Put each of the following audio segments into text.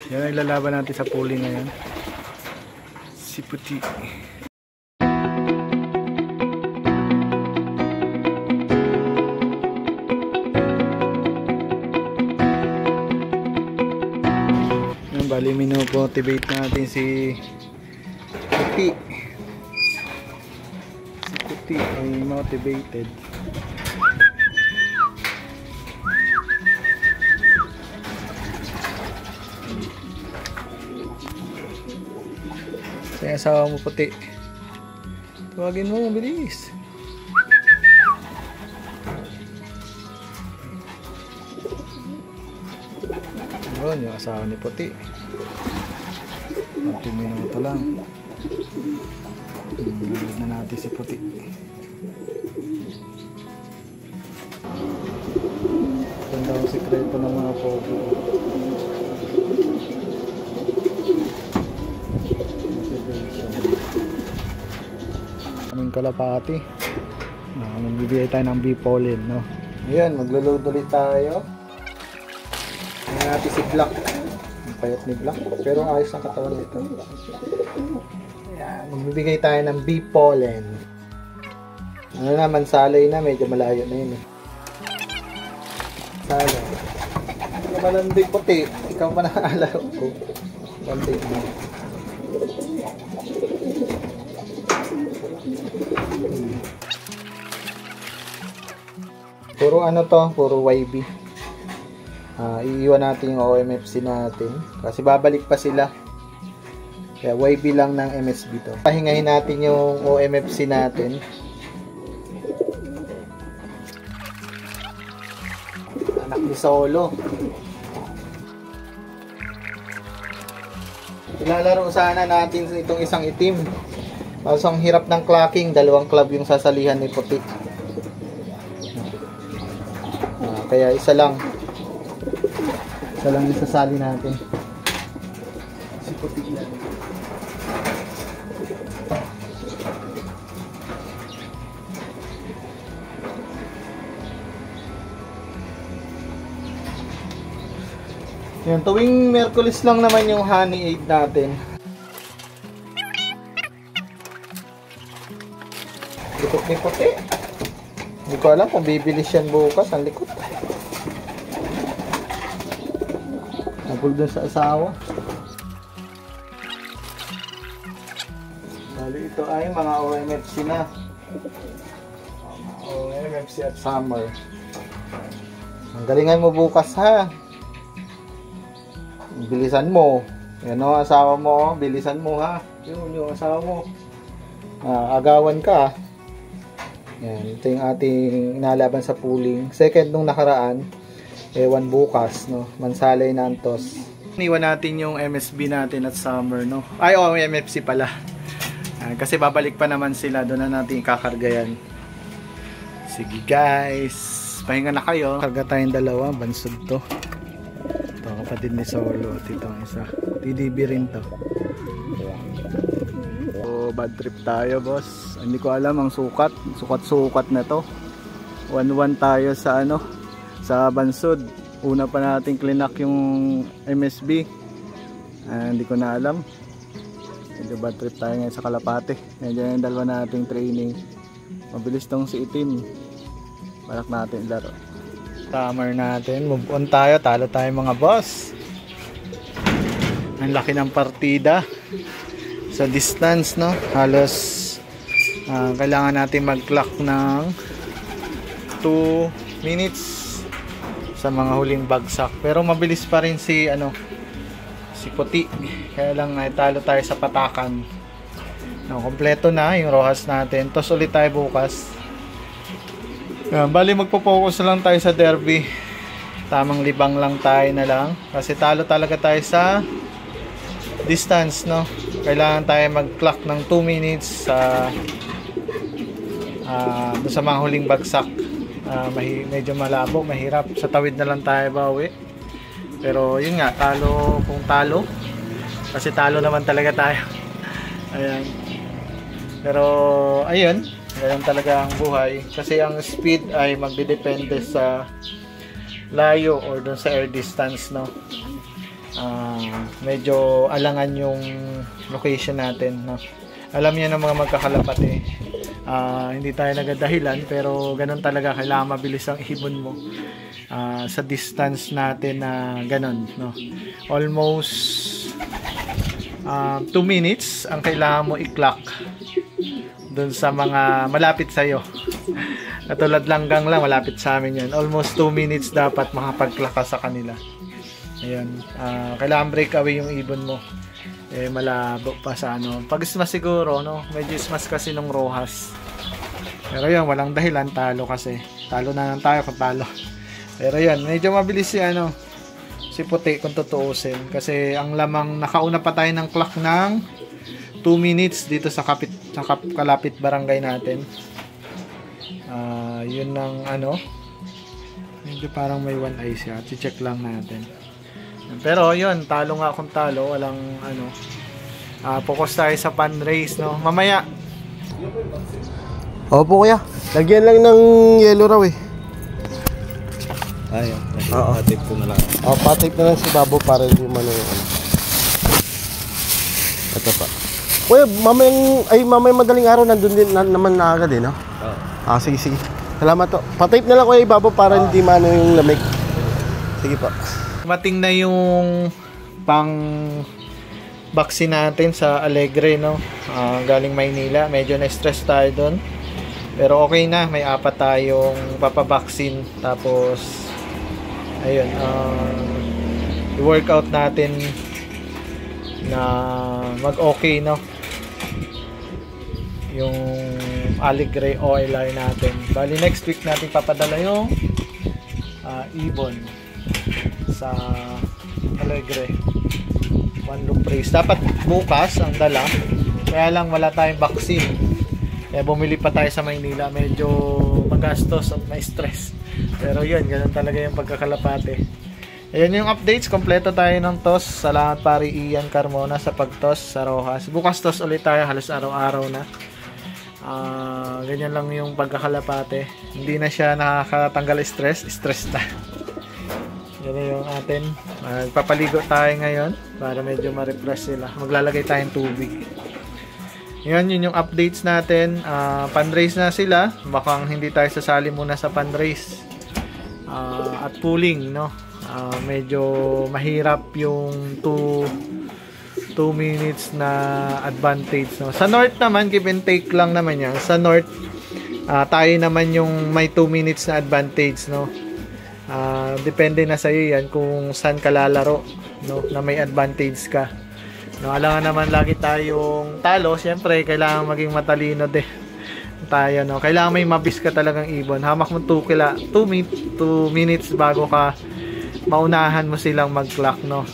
Yan ang ilalaban natin sa pooling ngayon. Si Puti. Yan, bali minomotivate natin si Puti. Si Puti ay motivated. Sa asawa mo Puti. Tawagin mo, mabilis. Yun, yung asawa ni Puti. 20 minuto lang. Nalid na natin si Puti. Ganda ang sikreto ng mga pogo. Kaming kalapati. Magbibigay tayo ng bee pollen, no? Ayan, maglo-load ulit tayo. Ayan natin si Black. Ang payat ni Black. Pero ayos ang katawan nito. Ayan, magbibigay tayo ng bee pollen. Ano naman, salay na. Medyo malayo na yun eh. Salay. Ano malandi Puti? Ikaw pa nakaalaro ko. Malandi mo. Puro ano to, puro YB. Iiwan natin yung OMFC natin kasi babalik pa sila. Kaya YB lang ng MSB to. Pahingahin natin yung OMFC natin. Anak ni Solo. Ilalaro sana natin itong isang itim. Kaso ang hirap ng clocking, dalawang club yung sasalihan ni Puti. Kaya isa lang isasali natin. Si Puti lang. Yan, tuwing Miyerkules lang naman yung honey aid natin. Likot ni Puti. Hindi ko alam kung bibilis yan bukas. Ang likot. Nabul dun sa asawa. Bali ito ay mga OMFC na. OMFC at summer. Ang galingan mo bukas ha. Bilisan mo. Yan o asawa mo. Bilisan mo ha. Yun yung asawa mo. Agawan ka. Yan, ito yung ating inalaban sa pooling. Second nung nakaraan, ewan bukas, no? Mansalay na antos. Iniwan natin yung MSB natin at summer, no? Ay, MFC pala. Kasi babalik pa naman sila, doon na natin ikakarga yan. Sige guys, pahinga na kayo. Karga tayong dalawa, bansod to. Ito, kapatid ni Solo. Ito ang isa. TDB rin to. Bad trip tayo boss. Hindi ko alam ang sukat na to. 1-1 tayo sa ano, sa bansod. Una pa natin klinak yung MSB. Hindi ko na alam. Medyo bad trip tayo ngayon sa Kalapate. Medyo yung dalawa nating training. Mabilis tong si Itim. Balak natin laro. Summer natin, move on tayo. Talo tayo mga boss. Ang laki ng partida. Sa distance, no? Halos kailangan natin mag-clock ng 2 minutes sa mga huling bagsak. Pero mabilis pa rin si si Puti. Kaya lang talo tayo sa patakan. No, kompleto na yung rohas natin. Tos ulit tayo bukas. Bali magpo-focus lang tayo sa derby. Tamang libang lang tayo na lang. Kasi talo talaga tayo sa distance, no? Kailangan tayo mag-clock ng 2 minutes sa sa mga huling bagsak. Medyo malabo, mahirap. Sa tawid na lang tayo bawi. Pero yun nga, talo kung talo. Kasi talo naman talaga tayo. Ayan. Pero ayun, ganyan talaga ang buhay. Kasi ang speed ay magdedepende sa layo or doon sa air distance, no? medyo alangan yung location natin, no? Alam niya ng mga magkakalapate, hindi tayo nagadahilan, pero ganun talaga, kailangan mabilis ang ibon mo sa distance natin na ganun, no? Almost 2 minutes ang kailangan mo i-clock dun sa mga malapit sa'yo. Katulad langgang lang, malapit sa amin yan. Almost 2 minutes dapat makapag-clock ka sa kanila. Ayun, kailangan break away yung ibon mo. Malabo pa sa ano. Pag ismas siguro, no? Medyo ismas kasi nung Rojas. Pero yun, walang dahilan, talo kasi. Talo na lang tayo kung talo. Pero yun, medyo mabilis si si puti kung tutuusin. Kasi ang lamang, nakauna pa tayo ng clock ng 2 minutes dito sa kalapit barangay natin. Yun ng medyo parang may one eye siya. I-check lang natin. Pero yun, talo nga kung talo. Walang focus tayo sa pan race, no? Mamaya. Opo kuya, lagyan lang ng yellow raw eh. Ayun, patip ko na lang. Patip na lang si Babo para hindi man yung Ito pa. Kuya, mamayang madaling araw nandun din naman na agad eh, no? Sige. Salamat to. Patip na lang kuya Babo para hindi man yung lamig. Sige pa. Mating na yung pang vaccine natin sa Alegre, no? Galing Maynila. Medyo na-stress tayo doon. Pero okay na, may 4 tayong papabaksin. Tapos ayun, i-workout natin na mag-okay, no? Yung Alegre OLR natin. Bali next week natin papadala yung ibon sa Alegre. One loop race. Dapat bukas ang dala. Kaya lang wala tayong vaccine. Kaya bumili pa tayo sa Maynila. Medyo magastos at may stress. Pero yun, ganun talaga yung pagkakalapate. Ayan yung updates. Kompleto tayo ng toss. Salamat pari Ian Carmona sa pagtoss sa Rojas. Bukas toss ulit tayo. Halos araw-araw na. Ganyan lang yung pagkakalapate. Hindi na siya nakakatanggal stress. Stress na. Yan yung atin. Papaligo tayo ngayon para medyo ma-refresh sila. Maglalagay tayong tubig. Yun yung updates natin. Pan-race na sila. Baka hindi tayo sasali muna sa pan-race. At pooling, no? Medyo mahirap yung 2 minutes na advantage, no? Sa North naman, give and take lang naman yan. Sa North, tayo naman yung may 2 minutes na advantage, no? Depende na sa iyo yan kung saan ka lalaro, no? Na may advantage ka. No, alangan naman lagi tayong talo. Siyempre, kailangan maging matalino din tayo, no? Kailangan may mabis ka talagang ibon. Hamak mo 2 minutes bago ka maunahan mo silang mag-clock, no?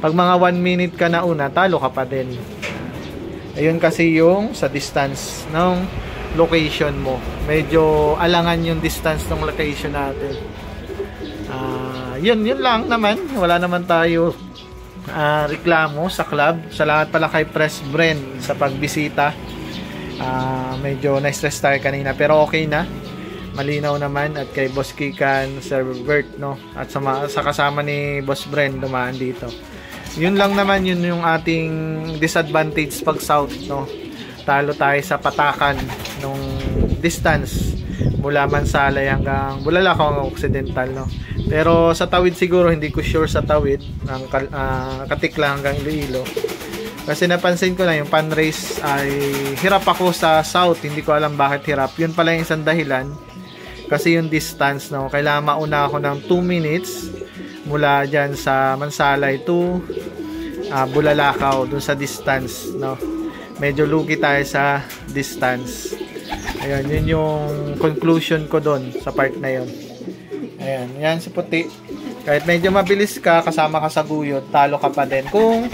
Pag mga 1 minute ka na una, talo ka pa din. Ayun kasi yung sa distance ng location mo. Medyo alangan yung distance ng location natin. Yun lang naman. Wala naman tayo reklamo sa club. Salamat pala kay Press Bren sa pagbisita. Medyo na-stress tayo kanina pero okay na, malinaw naman. At kay Boss Kikan, Sir Bert, no? At sa kasama ni Boss Bren dumaan dito. Yun lang naman, yun yung ating disadvantage pag south, no? Talo tayo sa patakan nung distance mula Mansalay hanggang Bulalakaw Occidental, no? Pero sa tawid siguro, hindi ko sure sa tawid ng Katikla hanggang Iloilo. Kasi napansin ko na yung pan race ay hirap ako sa south. Hindi ko alam bakit hirap. Yun pala yung isang dahilan. Kasi yung distance, no? Kailangan mauna ako ng 2 minutes mula dyan sa Mansalay to Bulalakaw, dun sa distance, no? Medyo lugi tayo sa distance. Ayun, yun yung conclusion ko dun sa part na yun. Ayan, yan si puti. Kahit medyo mabilis ka, kasama ka sa guyot, talo ka pa din. Kung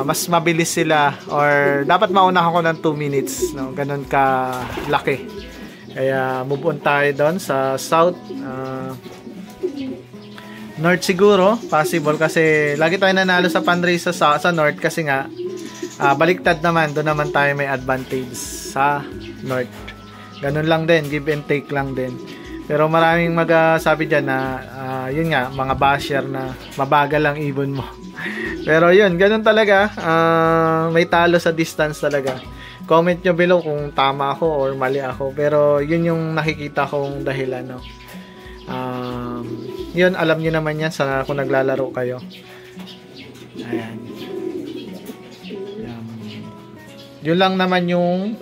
mas mabilis sila or dapat mauna ako ng 2 minutes, no? Ganun ka laki. Kaya move on tayo doon sa south. North siguro, possible kasi lagi tayo nanalo sa fundraise sa north kasi nga baliktad naman, doon naman tayo may advantage sa north. Ganun lang din, give and take lang din. Pero maraming magsabi dyan na yun nga, mga basher na mabagal ang ibon mo. Pero yun, ganun talaga. May talo sa distance talaga. Comment nyo below kung tama ako or mali ako. Pero yun yung nakikita kong dahilan, no? Yun, alam nyo naman yan kung naglalaro kayo. Ayan. Yun lang naman yung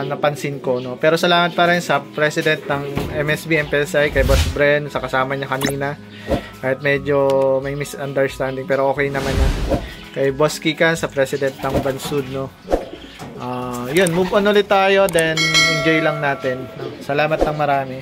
napansin ko, no? Pero salamat pa rin sa president ng MSB MPSI, kay Boss Bren, sa kasama niya kanina. Kahit medyo may misunderstanding, pero okay naman yan. Kay Boss Kika, sa president ng Bansud, no? Yun, move on ulit tayo, then enjoy lang natin, no? Salamat ng marami.